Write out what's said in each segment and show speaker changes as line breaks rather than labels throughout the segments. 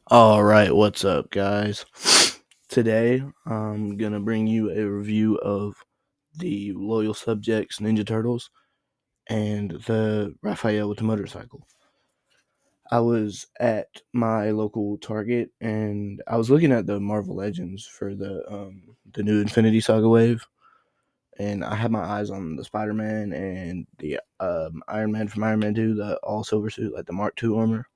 All right, what's up, guys? Today, I'm gonna bring you a review of the Loyal Subjects Ninja Turtles and the Raphael with the motorcycle. I was at my local Target and I was looking at the Marvel Legends for the new Infinity Saga wave, and I had my eyes on the Spider-Man and the Iron Man from Iron Man 2, the all silver suit, like the Mark II armor.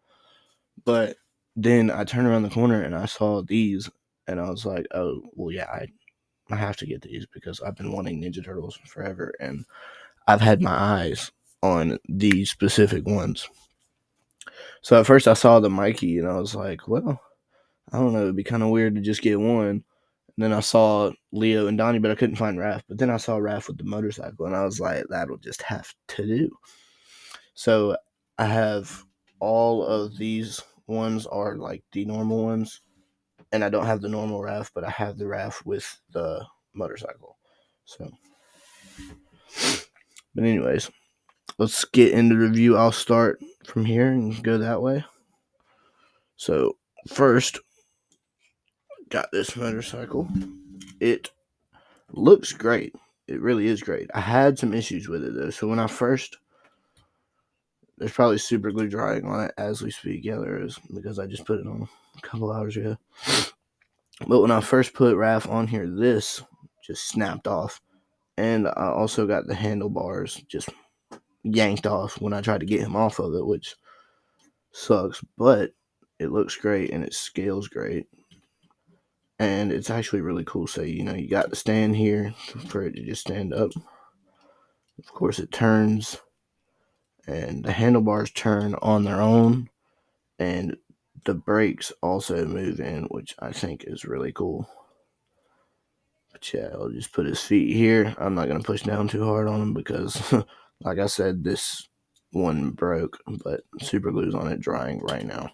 But then I turned around the corner and I saw these, and I was like, "Oh, well, yeah, I have to get these because I've been wanting Ninja Turtles forever, and I've had my eyes on these specific ones." So at first I saw the Mikey, and I was like, "Well, I don't know, it'd be kind of weird to just get one." And then I saw Leo and Donnie, but I couldn't find Raph. But then I saw Raph with the motorcycle, and I was like, "That'll just have to do." So I have all of these ones are like the normal ones, and I don't have the normal RAF, but I have the RAF with the motorcycle. So, but anyways, let's get into the review. I'll start from here and go that way. So first, got this motorcycle. It looks great. It really is great. I had some issues with it though. So when I first, there's probably super glue drying on it as we speak. Yeah, there is, because I just put it on a couple hours ago. But when I first put RAF on here, this just snapped off. And I also got the handlebars just yanked off when I tried to get him off of it, which sucks, but it looks great and it scales great. And it's actually really cool. So, you got the stand here for it to just stand up. Of course, it turns, and the handlebars turn on their own, and the brakes also move in, which I think is really cool. But yeah, I'll just put his feet here. I'm not going to push down too hard on him because, like I said, this one broke, but super glue's on it drying right now.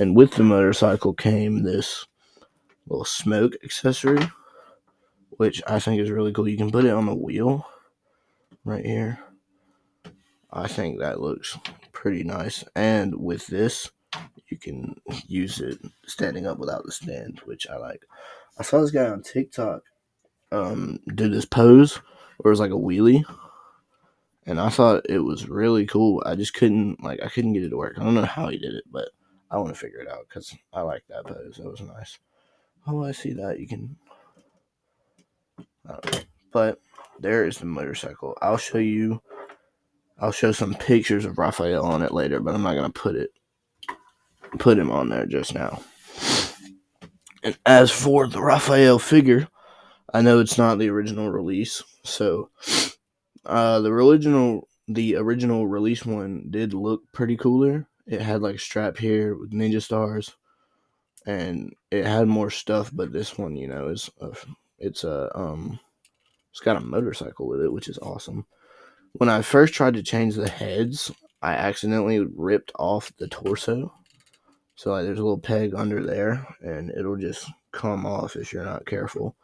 And with the motorcycle came this little smoke accessory, which I think is really cool. You can put it on the wheel right here. I think that looks pretty nice. And with this, you can use it standing up without the stand, which I like. I saw this guy on TikTok do this pose where it was like a wheelie, and I thought it was really cool. I just couldn't get it to work. I don't know how he did it, but I want to figure it out because I like that pose. That was nice. Oh, I see that. You can, I don't know. But there is the motorcycle. I'll show some pictures of Raphael on it later, but I'm not gonna put him on there just now. And as for the Raphael figure, I know it's not the original release, so the original release one did look pretty cooler. It had like strap here with ninja stars, and it had more stuff. But this one, it's it's got a motorcycle with it, which is awesome. When I first tried to change the heads, I accidentally ripped off the torso. So like, there's a little peg under there, and it'll just come off if you're not careful.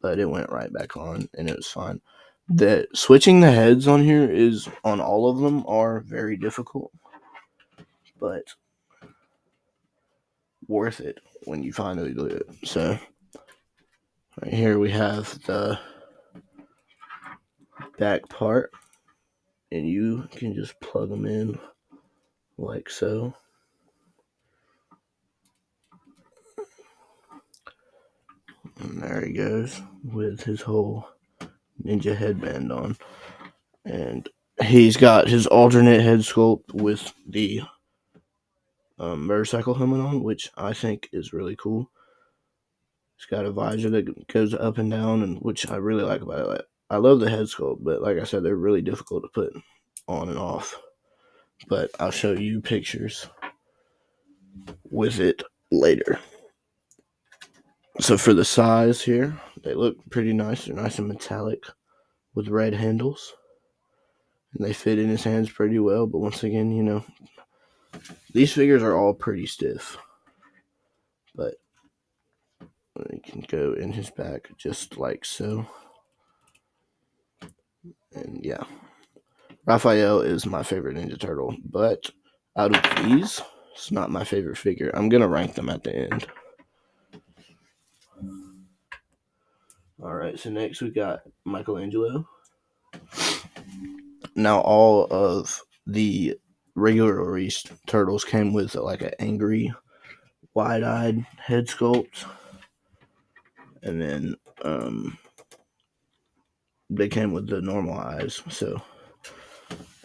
But it went right back on, and it was fine. The switching the heads on here is on all of them are very difficult, but worth it when you finally do it. So right here we have the back part, and you can just plug them in like so. And there he goes with his whole ninja headband on. And he's got his alternate head sculpt with the motorcycle helmet on, which I think is really cool. It's got a visor that goes up and down, and which I really like about it. Like, I love the head sculpt, but like I said, they're really difficult to put on and off. But I'll show you pictures with it later. So for the size here, they look pretty nice. They're nice and metallic with red handles. And they fit in his hands pretty well. But once again, these figures are all pretty stiff. But you can go in his back just like so. And yeah, Raphael is my favorite Ninja Turtle. But out of these, It's not my favorite figure. I'm going to rank them at the end. Alright, so next we got Michelangelo. Now, all of the regular released turtles came with like an angry, wide-eyed head sculpt. And then they came with the normal eyes. So,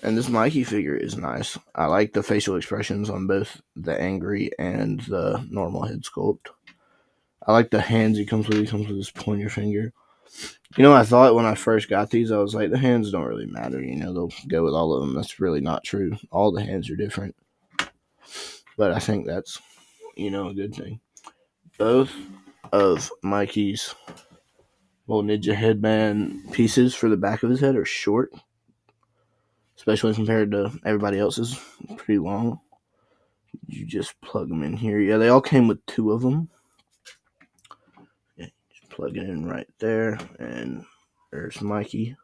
and this Mikey figure is nice. I like the facial expressions on both the angry and the normal head sculpt. I like the hands he comes with. He comes with this pointer finger. You know, I thought when I first got these, I was like, the hands don't really matter. You know, they'll go with all of them. That's really not true. All the hands are different. But I think that's, you know, a good thing. Both of Mikey's little ninja headband pieces for the back of his head are short, especially compared to everybody else's. Pretty long. You just plug them in here. Yeah, they all came with 2 of them. Yeah, just plug it in right there, and there's Mikey.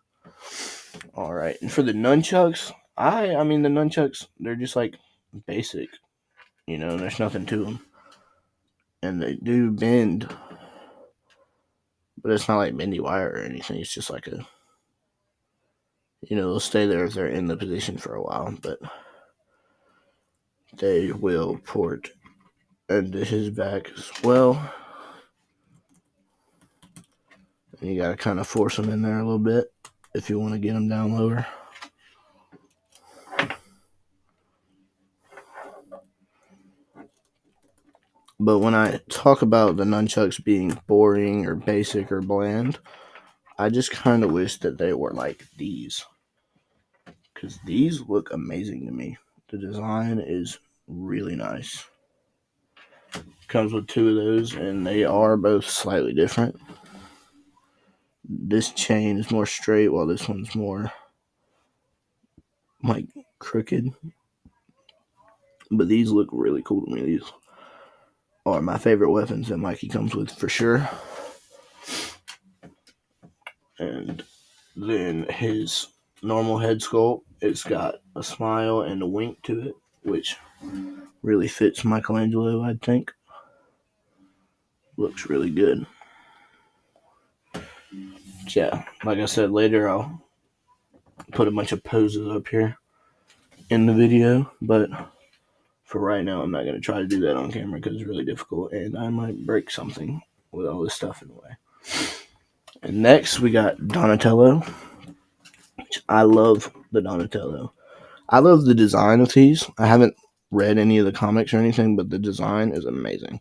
All right, and for the nunchucks, I mean the nunchucks, they're just like basic, you know. There's nothing to them, and they do bend, but it's not like bendy wire or anything. It's just like a, you know, they'll stay there if they're in the position for a while, but they will port into his back as well. And you gotta kind of force them in there a little bit if you want to get them down lower. But when I talk about the nunchucks being boring or basic or bland, I just kind of wish that they were like these. Because these look amazing to me. The design is really nice. Comes with 2 of those, and they are both slightly different. This chain is more straight, while this one's more like crooked. But these look really cool to me. These are my favorite weapons that Mikey comes with for sure. And then his normal head sculpt, it's got a smile and a wink to it, which really fits Michelangelo, I think. Looks really good. Yeah, like I said, later I'll put a bunch of poses up here in the video, but for right now, I'm not going to try to do that on camera because it's really difficult, and I might break something with all this stuff in the way. And next, we got Donatello. I love the Donatello. I love the design of these. I haven't read any of the comics or anything, but the design is amazing.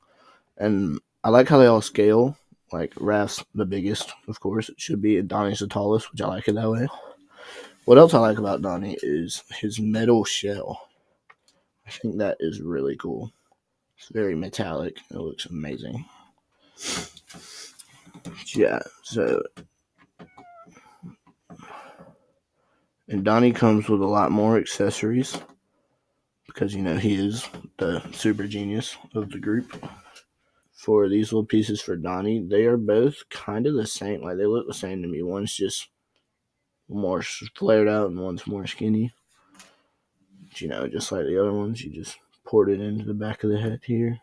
And I like how they all scale. Like, Raph's the biggest, of course, it should be, and Donnie's the tallest, which I like it that way. What else I like about Donnie is his metal shell. I think that is really cool. It's very metallic. It looks amazing. Yeah, so. And Donnie comes with a lot more accessories because, you know, he is the super genius of the group. For these little pieces for Donnie, they are both kind of the same. Like, they look the same to me. One's just more flared out and one's more skinny. But, you know, just like the other ones, you just port it into the back of the head here.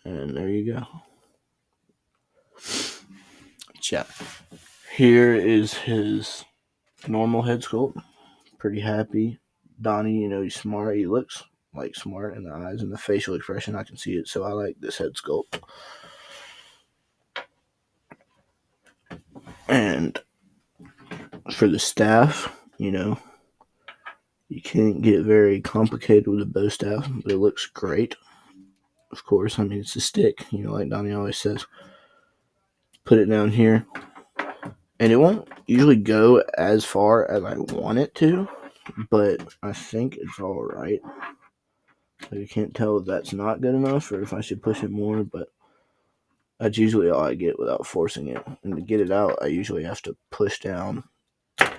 And there you go. Yeah. Here is his normal head sculpt. Pretty happy. Donnie, you know, he's smart. He looks like smart in the eyes and the facial expression. I can see it. So I like this head sculpt. And for the staff, you know, you can't get very complicated with a bow staff, but it looks great. Of course, I mean, it's a stick, you know, like Donnie always says. Put it down here. And it won't usually go as far as I want it to, but I think it's all right. Like, I can't tell if that's not good enough or if I should push it more, but that's usually all I get without forcing it. And to get it out, I usually have to push down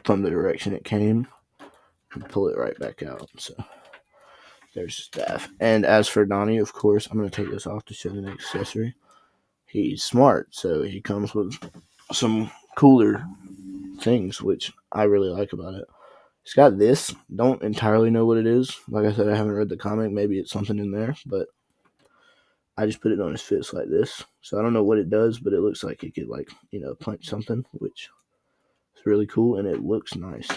from the direction it came and pull it right back out. So there's staff. And as for Donnie, of course, I'm going to take this off to show the next accessory. He's smart, so he comes with some cooler things, which I really like about it. It's got this. Don't entirely know what it is. Like I said, I haven't read the comic. Maybe it's something in there, but I just put it on his fist like this. So I don't know what it does, but it looks like it could, like, punch something, which is really cool, and it looks nice.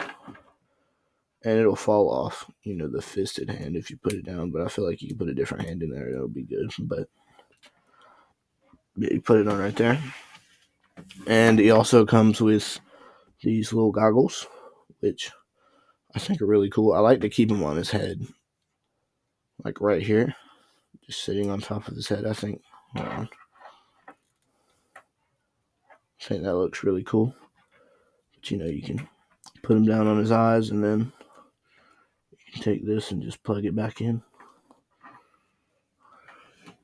And it'll fall off, the fisted hand if you put it down, but I feel like you can put a different hand in there and it'll be good. But yeah, you put it on right there. And he also comes with these little goggles, which I think are really cool. I like to keep them on his head, like right here, just sitting on top of his head. I think that looks really cool. But you can put them down on his eyes, and then you can take this and just plug it back in.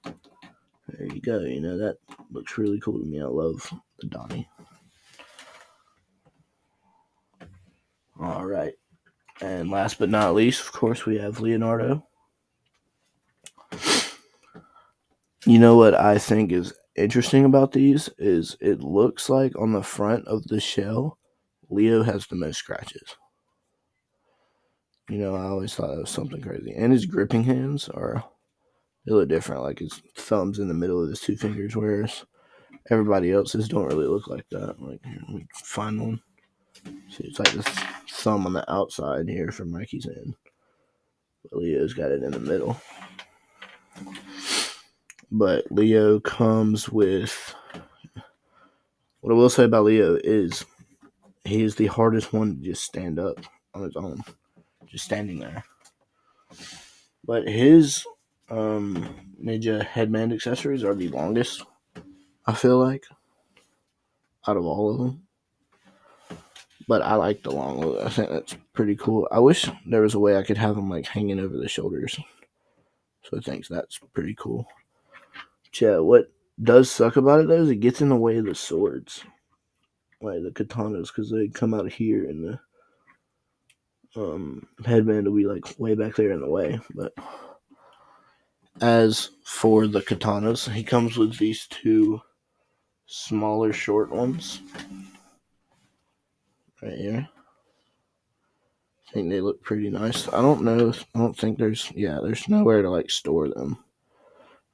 There you go. That looks really cool to me. I love the Donnie. All right. And last but not least, of course, we have Leonardo. You know what I think is interesting about these is it looks like on the front of the shell, Leo has the most scratches. I always thought that was something crazy. And his gripping hands they look different. Like his thumb's in the middle of his two fingers, whereas everybody else's don't really look like that. Like, here, let me find one. See, it's like this thumb on the outside here for Mikey's hand. But Leo's got it in the middle. But Leo comes with... What I will say about Leo is he is the hardest one to just stand up on his own. Just standing there. But his ninja headband accessories are the longest, I feel like, out of all of them. But I like the long look. I think that's pretty cool. I wish there was a way I could have them like hanging over the shoulders. So I think that's pretty cool. But yeah, what does suck about it though is it gets in the way of the swords. Like the katanas, because they come out here and the headband will be like way back there in the way. But as for the katanas, he comes with these two smaller short ones right here. I think they look pretty nice. I don't think there's nowhere to like store them.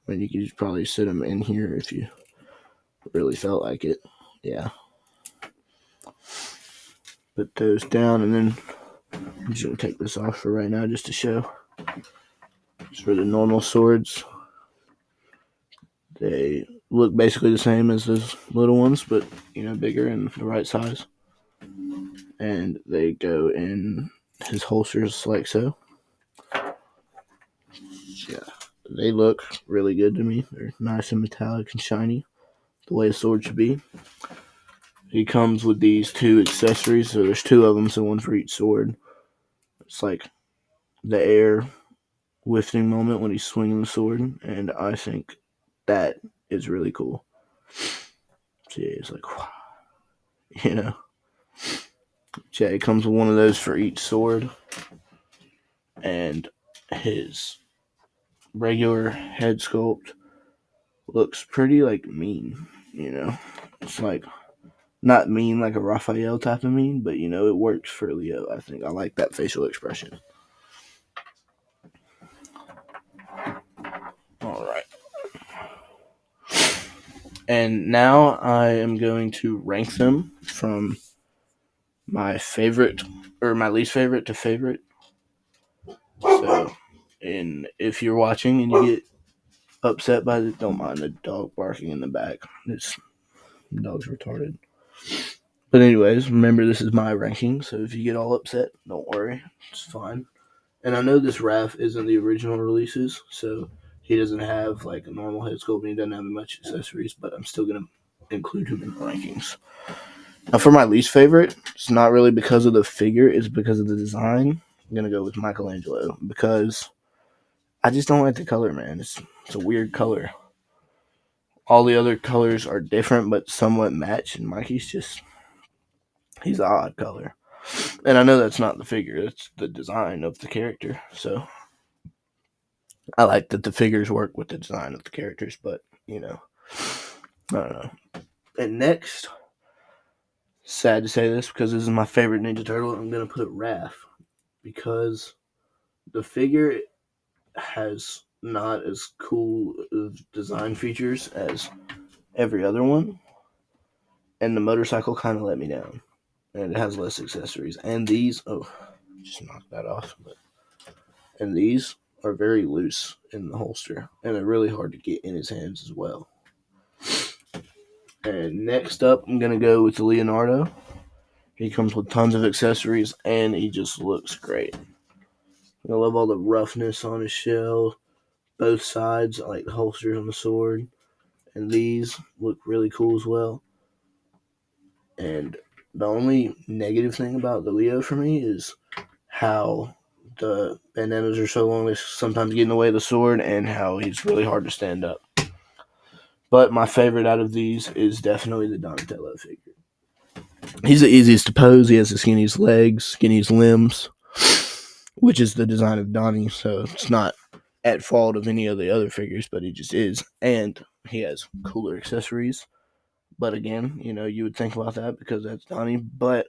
I mean, you could probably sit them in here if you really felt like it. Yeah. Put those down, and then I'm just going to take this off for right now just to show. Just for the normal swords. They look basically the same as those little ones, but, bigger and the right size. And they go in his holsters like so. Yeah. They look really good to me. They're nice and metallic and shiny, the way a sword should be. He comes with these two accessories, so there's two of them, so one for each sword. It's like the air lifting moment when he's swinging the sword, and I think that is really cool. So yeah, it's like, Yeah, it comes with one of those for each sword, and his regular head sculpt looks pretty like mean. It's like not mean like a Raphael type of mean, but it works for Leo. I think I like that facial expression. All right. And now I am going to rank them from my favorite or my least favorite to favorite. So, and if you're watching and you get upset by it, don't mind the dog barking in the back. The dog's retarded. But anyways, remember this is my ranking, so if you get all upset, don't worry. It's fine. And I know this Raph isn't the original releases, so he doesn't have like a normal head sculpt and he doesn't have much accessories, but I'm still going to include him in the rankings. Now for my least favorite, it's not really because of the figure, it's because of the design. I'm going to go with Michelangelo because I just don't like the color, man. It's a weird color. All the other colors are different but somewhat match, and Mikey's he's an odd color. And I know that's not the figure, it's the design of the character. So I like that the figures work with the design of the characters, but, I don't know. And next, sad to say this because this is my favorite Ninja Turtle, I'm going to put Raph because the figure has not as cool of design features as every other one, and the motorcycle kind of let me down, and it has less accessories. And these, just knock that off. And these are very loose in the holster, and they're really hard to get in his hands as well. And next up, I'm gonna go with the Leonardo. He comes with tons of accessories, and he just looks great. I love all the roughness on his shell, both sides. I like the holsters on the sword, and these look really cool as well. And the only negative thing about the Leo for me is how the bandanas are so long they sometimes get in the way of the sword, and how he's really hard to stand up. But my favorite out of these is definitely the Donatello figure. He's the easiest to pose. He has the skinniest legs, skinniest limbs, which is the design of Donnie, so it's not at fault of any of the other figures, but he just is. And he has cooler accessories. But again, you would think about that because that's Donnie, but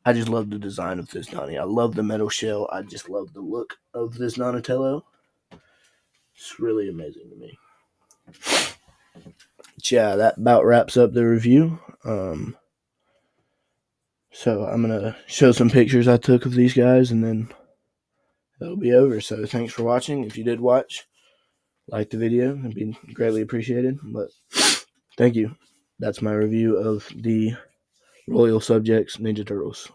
I just love the design of this Donnie. I love the metal shell. I just love the look of this Donatello. It's really amazing to me. But yeah, that about wraps up the review. So I'm going to show some pictures I took of these guys, and then that'll be over. So thanks for watching. If you did watch, like the video. It'd be greatly appreciated. But thank you. That's my review of the Royal Subjects Ninja Turtles.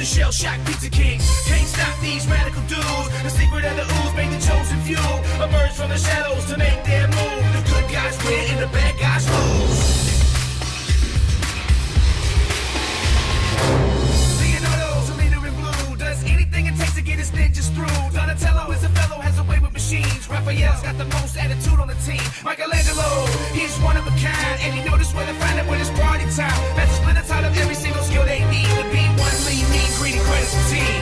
Shell shock pizza kings. Can't stop these radical dudes. The secret of the ooze made the chosen few emerge from the shadows to make their move. The good guys win and the bad guys lose. Leonardo's a leader in blue. Does anything it takes to get his ninjas through. Donatello is a fellow, has a way with machines. Raphael's got the most attitude on the team. Michelangelo, he's one of a kind, and he knows where to find it when it's party time. That's the splinter out of every single skill they need would be one lean, mean, greedy, credits team.